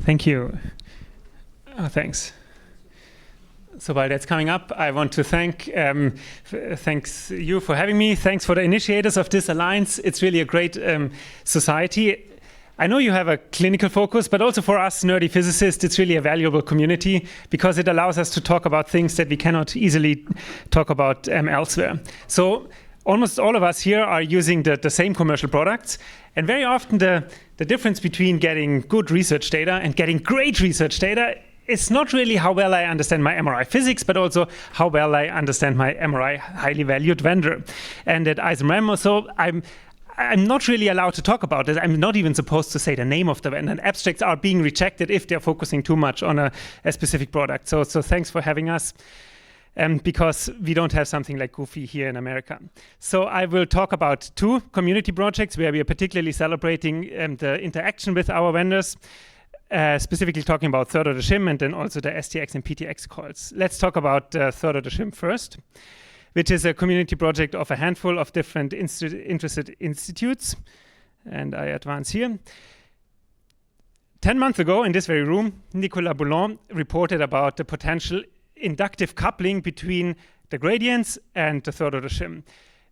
Thank you. Thanks. So while that's coming up, I want to thanks you for having me. Thanks for the initiators of this alliance. It's really a great society. I know you have a clinical focus, but also for us nerdy physicists, it's really a valuable community because it allows us to talk about things that we cannot easily talk about elsewhere. So almost all of us here are using the same commercial products. And very often the difference between getting good research data and getting great research data is not really how well I understand my MRI physics, but also how well I understand my MRI highly valued vendor. And at ISMREM, so I'm not really allowed to talk about it. I'm not even supposed to say the name of the vendor. And abstracts are being rejected if they're focusing too much on a specific product. So thanks for having us. Because we don't have something like Goofy here in America. So I will talk about two community projects where we are particularly celebrating the interaction with our vendors, specifically talking about third order shim and then also the STX and PTX calls. Let's talk about third order shim first, which is a community project of a handful of different interested institutes. And I advance here. 10 months ago in this very room, Nicolas Boulon reported about the potential inductive coupling between the gradients and the third order shim,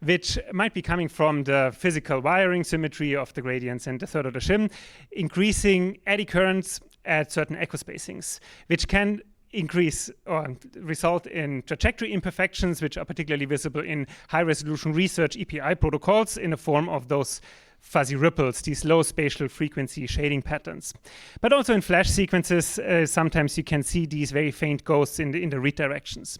which might be coming from the physical wiring symmetry of the gradients and the third order shim, increasing eddy currents at certain echo spacings, which can increase or result in trajectory imperfections, which are particularly visible in high resolution research EPI protocols in the form of those fuzzy ripples, these low spatial frequency shading patterns. But also in flash sequences, sometimes you can see these very faint ghosts in the redirections.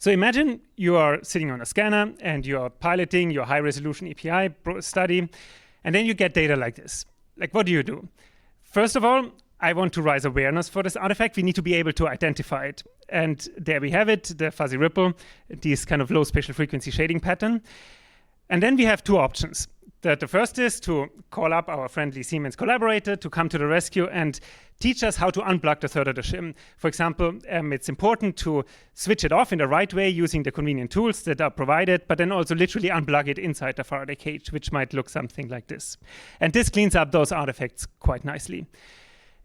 So imagine you are sitting on a scanner and you are piloting your high resolution EPI study, and then you get data like this. Like, what do? First of all, I want to raise awareness for this artifact. We need to be able to identify it. And there we have it, the fuzzy ripple, this kind of low spatial frequency shading pattern. And then we have two options. The first is to call up our friendly Siemens collaborator to come to the rescue and teach us how to unplug the third order shim. For example, it's important to switch it off in the right way using the convenient tools that are provided, but then also literally unplug it inside the Faraday cage, which might look something like this. And this cleans up those artifacts quite nicely,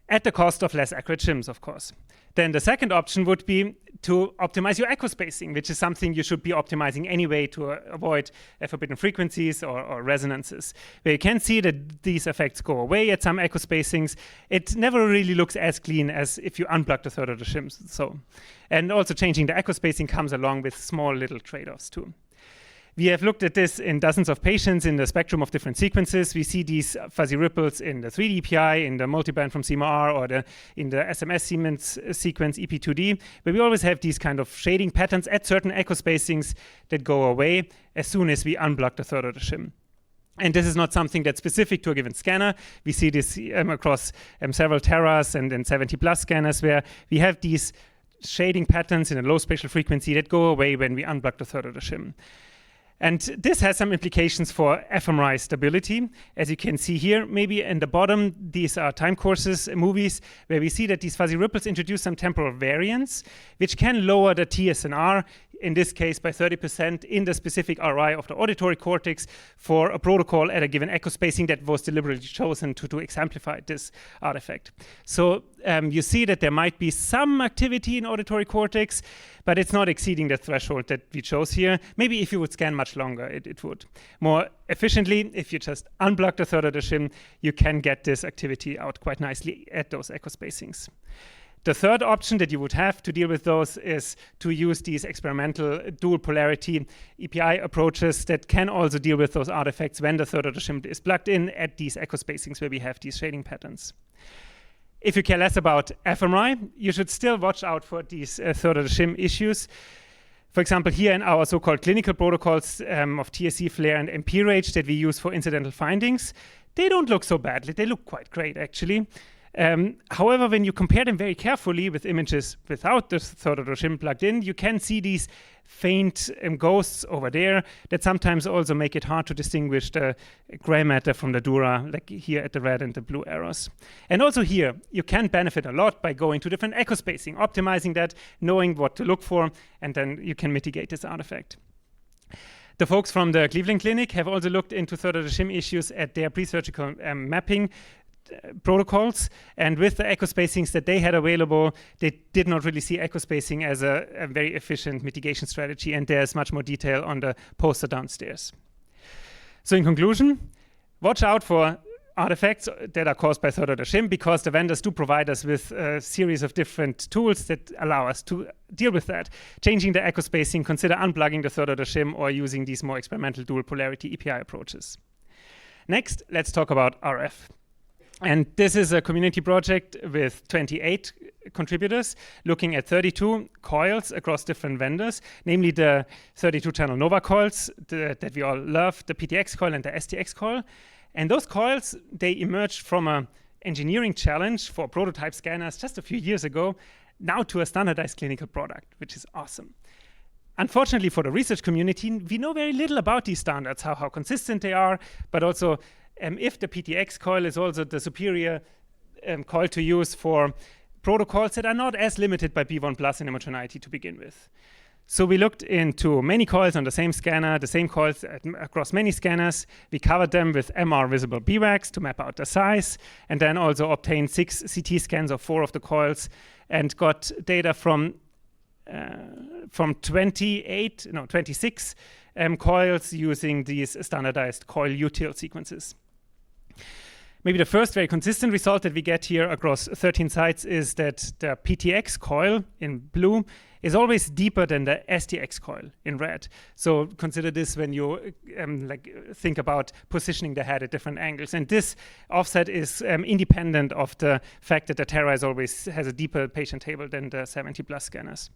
at the cost of less accurate shims, of course. Then the second option would be to optimize your echo spacing, which is something you should be optimizing anyway to avoid forbidden frequencies or resonances. Where you can see that these effects go away at some echo spacings, it never really looks as clean as if you unplug the third order shims. And also changing the echo spacing comes along with small little trade-offs too. We have looked at this in dozens of patients in the spectrum of different sequences. We see these fuzzy ripples in the 3D EPI, in the multiband from CMR, or in the SMS Siemens sequence EP2D, where we always have these kind of shading patterns at certain echo spacings that go away as soon as we unblock the third order shim. And this is not something that's specific to a given scanner. We see this across several teras and 70 plus scanners where we have these shading patterns in a low spatial frequency that go away when we unblock the third order shim. And this has some implications for fMRI stability. As you can see here, maybe in the bottom, these are time courses movies where we see that these fuzzy ripples introduce some temporal variance, which can lower the TSNR, in this case by 30% in the specific RI of the auditory cortex for a protocol at a given echo spacing that was deliberately chosen to exemplify this artifact. So you see that there might be some activity in auditory cortex, but it's not exceeding the threshold that we chose here. Maybe if you would scan much longer, it would. More efficiently, if you just unblock the third order shim, you can get this activity out quite nicely at those echo spacings. The third option that you would have to deal with those is to use these experimental dual polarity EPI approaches that can also deal with those artifacts when the third order shim is plugged in at these echo spacings where we have these shading patterns. If you care less about fMRI, you should still watch out for these third order shim issues. For example, here in our so-called clinical protocols of TSC, FLAIR, and MP-RAGE that we use for incidental findings, they don't look so badly. They look quite great, actually. However, when you compare them very carefully with images without the third order shim plugged in, you can see these faint ghosts over there that sometimes also make it hard to distinguish the gray matter from the dura, like here at the red and the blue arrows. And also here, you can benefit a lot by going to different echo spacing, optimizing that, knowing what to look for, and then you can mitigate this artifact. The folks from the Cleveland Clinic have also looked into third order shim issues at their pre-surgical mapping protocols, and with the echo spacings that they had available, they did not really see echo spacing as a very efficient mitigation strategy, and there's much more detail on the poster downstairs. So in conclusion, watch out for artifacts that are caused by third order shim, because the vendors do provide us with a series of different tools that allow us to deal with that. Changing the echo spacing, consider unplugging the third order shim, or using these more experimental dual polarity EPI approaches. Next, let's talk about RF. And this is a community project with 28 contributors looking at 32 coils across different vendors, namely the 32-channel Nova coils that we all love, the PTX coil and the STX coil. And those coils, they emerged from an engineering challenge for prototype scanners just a few years ago, now to a standardized clinical product, which is awesome. Unfortunately for the research community, we know very little about these standards, how consistent they are, but also if the PTX coil is also the superior coil to use for protocols that are not as limited by B1 plus in homogeneity to begin with. So we looked into many coils on the same scanner, the same coils across many scanners. We covered them with MR visible BWACs to map out the size, and then also obtained 6 CT scans of 4 of the coils and got data from 26 coils using these standardized coil util sequences. Maybe the first very consistent result that we get here across 13 sites is that the PTX coil in blue is always deeper than the STX coil in red. So consider this when you think about positioning the head at different angles. And this offset is independent of the fact that the Terra always has a deeper patient table than the 70 plus scanners.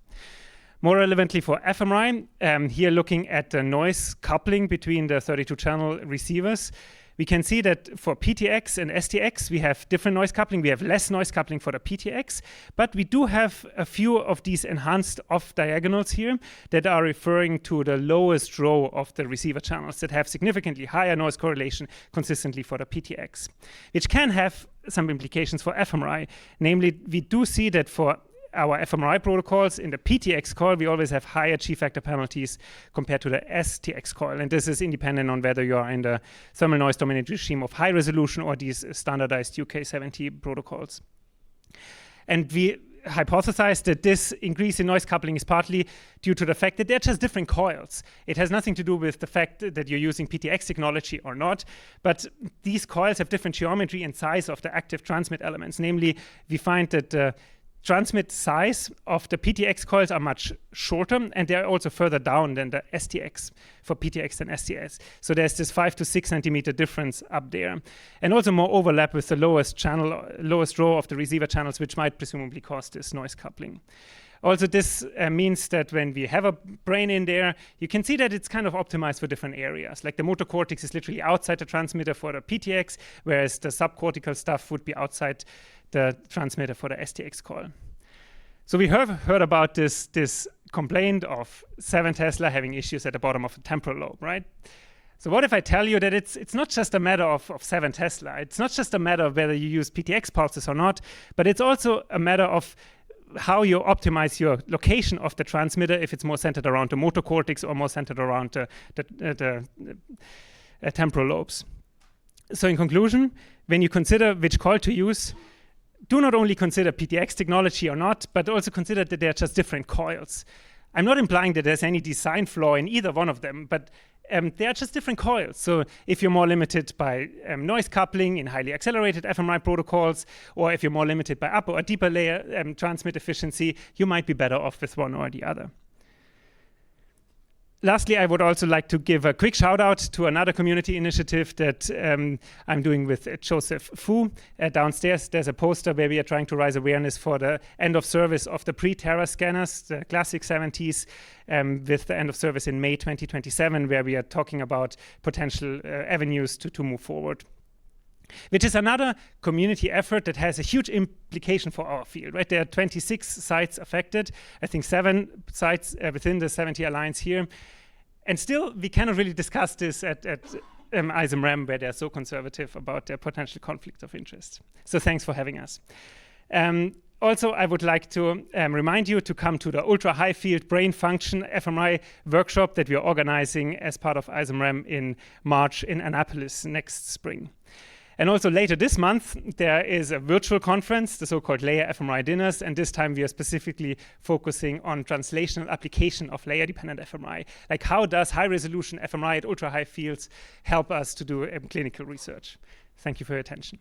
More relevantly for fMRI, here looking at the noise coupling between the 32-channel receivers, we can see that for PTX and STX, we have different noise coupling. We have less noise coupling for the PTX, but we do have a few of these enhanced off diagonals here that are referring to the lowest row of the receiver channels that have significantly higher noise correlation consistently for the PTX, which can have some implications for fMRI. Namely, we do see that for our fMRI protocols in the PTX coil, we always have higher G-factor penalties compared to the STX coil. And this is independent on whether you are in the thermal noise dominant regime of high resolution or these standardized UK70 protocols. And we hypothesized that this increase in noise coupling is partly due to the fact that they're just different coils. It has nothing to do with the fact that you're using PTX technology or not, but these coils have different geometry and size of the active transmit elements. Namely, we find that the transmit size of the PTX coils are much shorter, and they're also further down than the STX for PTX and STS. So there's this 5 to 6 centimeter difference up there. And also more overlap with the lowest row of the receiver channels, which might presumably cause this noise coupling. Also, this means that when we have a brain in there, you can see that it's kind of optimized for different areas. Like the motor cortex is literally outside the transmitter for the PTX, whereas the subcortical stuff would be outside the transmitter for the STX coil. So we have heard about this complaint of 7 Tesla having issues at the bottom of the temporal lobe, right? So what if I tell you that it's not just a matter of 7 Tesla. It's not just a matter of whether you use PTX pulses or not, but it's also a matter of how you optimize your location of the transmitter, if it's more centered around the motor cortex or more centered around the temporal lobes. So in conclusion, when you consider which coil to use, do not only consider PTX technology or not, but also consider that they're just different coils. I'm not implying that there's any design flaw in either one of them, but they are just different coils. So if you're more limited by noise coupling in highly accelerated fMRI protocols, or if you're more limited by upper or deeper layer transmit efficiency, you might be better off with one or the other. Lastly, I would also like to give a quick shout out to another community initiative that I'm doing with Joseph Fu. Downstairs, there's a poster where we are trying to raise awareness for the end of service of the pre-Terra scanners, the classic 70s, with the end of service in May 2027, where we are talking about potential avenues to move forward. Which is another community effort that has a huge implication for our field, right? There are 26 sites affected, I think 7 sites within the 70 Alliance here. And still, we cannot really discuss this at ISMREM, where they're so conservative about their potential conflict of interest. So thanks for having us. Also, I would like to remind you to come to the ultra high field brain function fMRI workshop that we are organizing as part of ISOMRAM in March in Annapolis next spring. And also later this month, there is a virtual conference, the so-called Layer fMRI Dinners, and this time we are specifically focusing on translational application of layer-dependent fMRI. Like, how does high-resolution fMRI at ultra-high fields help us to do clinical research? Thank you for your attention.